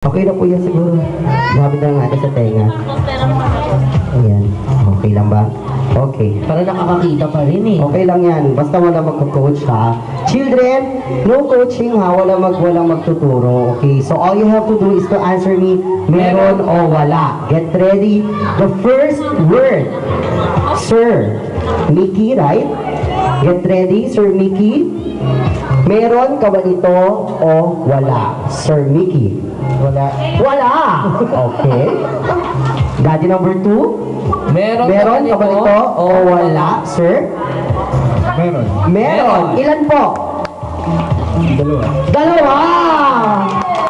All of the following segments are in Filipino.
Okay na po yan siguro. Gamit na nga sa tenga. Ayan. Okay lang ba? Okay. Para nakakakita pa rin eh. Okay lang yan. Basta wala magko-coach ha. Children, no coaching ha. Walang magtuturo. Okay. So all you have to do is to answer me meron o wala. Get ready. The first word. Sir Mickey, right? Get ready, Sir Mickey. Meron ka ba nito o wala? Sir Mickey. Wala. Wala! Okay. Daddy number 2. Meron Meron ka ba nito o wala, sir? Meron. Meron. Ilan po? Dalawa. Dalawa!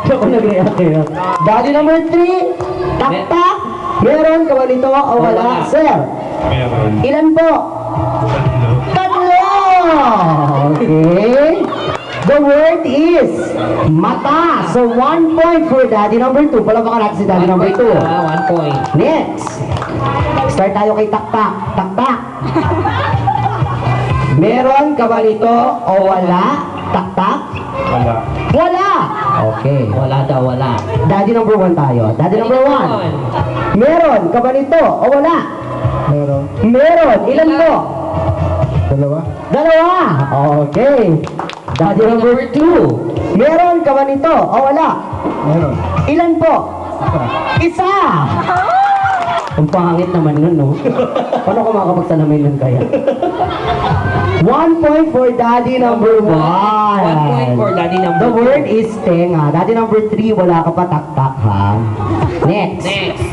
Ako nag-react kayo. Daddy number 3. Tak-tak. Meron ka ba nito o wala, sir? Meron. Ilan po? Tatlo! Okay. The word is mata. So 1 point for daddy number 2. Palabakan natin si daddy number 2. 1 point. Next. Start tayo kay tak-tak. Tak-tak. Meron ka ba nito o wala? Tak-tak? Wala. Wala! Okay. Wala daw, wala. Daddy number 1 tayo. Daddy number 1. Meron ka ba nito o wala? Meron. Meron. Ilan po? Dalawa. Dalawa. Okay. Daddy number 2. Meron ka ba nito o wala? Meron. Ilan po? Isa! Ang pangit naman nun, no? Paano ko makakapagsalamin nun kaya? 1 point for daddy number 1. 1 point for daddy number The word is tenga. Daddy number 3, wala ka pa tak-tak, ha? Next. Next.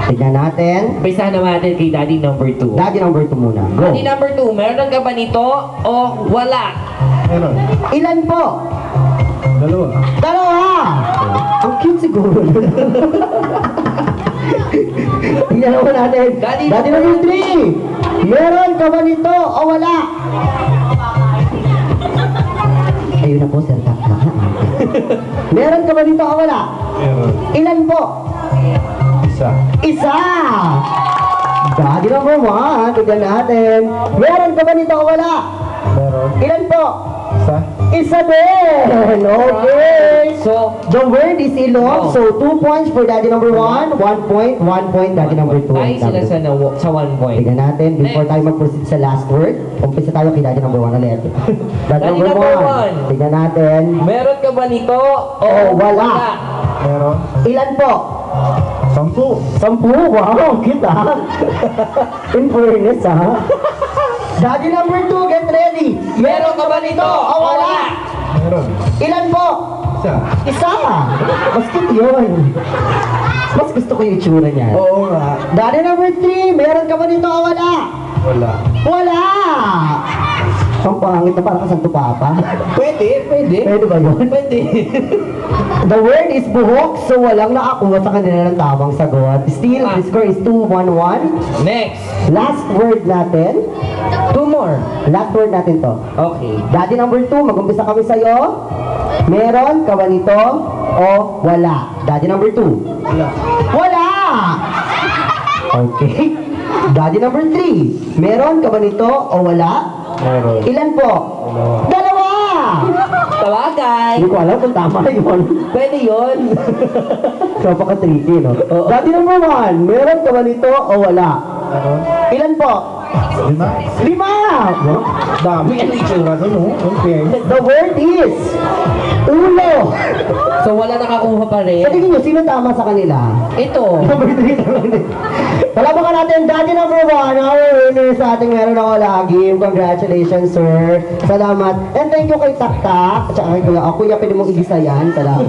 Tignan natin. Umpisa naman natin kay daddy number 2. Daddy number 2 muna. Go. Daddy number 2, meron ka ba nito o wala? Meron. Ilan po? Dalawa. Dalawa! Ang cute siguro. Tingnan naman natin. Daddy number 3. Meron ka ba nito o wala? Ayun na po, sir. Meron ka ba nito o wala? Meron. Ilan po? Isa. Isa! Daddy number 1. Tignan natin. Meron ka ba nito o wala? Meron. Ilan po? Isa. Isa din! Okay! So, The word is ilog, so 2 points for daddy number 1, 1 point daddy number 2. tayo sila sa 1 point. Tignan natin, before tayo mag-proceed sa last word, umpisa tayo kay daddy number 1 ulit. Daddy number number 1. Tignan natin. Meron ka ba nito o wala? Meron. Ilan po? 10. 10. Wow, kita. In fairness, ha? Daddy number 2, get ready. Meron ka ba nito o wala? Meron. Ilan po? Isa. Isa! Mas cute yun. Mas gusto ko yung itsura niya. Oo nga. Daddy number 3, meron ka ba nito o wala? Wala. Wala! Ang pangit na parang kasanto papa. Pwede, pwede. Pwede ba yun? Pwede. The word is buhok, so walang nakakuha sa kanila ng tamang sagot. Still, the score is 2-1-1. Next. Last word natin. 2 more. Last word natin to. Okay. Daddy number 2, mag-umpisa kami sa'yo. Meron ka ba nito o wala? Daddy number 2. Wala. Wala! Okay. Daddy number 3. Meron ka ba nito o wala? Meron. Ilan po? Dalawa! Tawagay. Hindi ko alam kung tama yun. Pwede yun. Napaka-tricky, no? Oo. Daddy number 1. Meron ka ba nito o wala? Meron. Ilan po? 5. 5! Dami ang itsura doon, no? Okay. The word is ulo. So wala nakakuha pa rin. Sa tingin nyo, sino tama sa kanila? Ito. Number 3. Palabakan natin, daddy number 1, our winner sa ating meron ako lagi. Congratulations, sir. Salamat. And thank you kay Taktak. At saka kay Kuya. Kuya, pwede mong igisa yan. Salamat.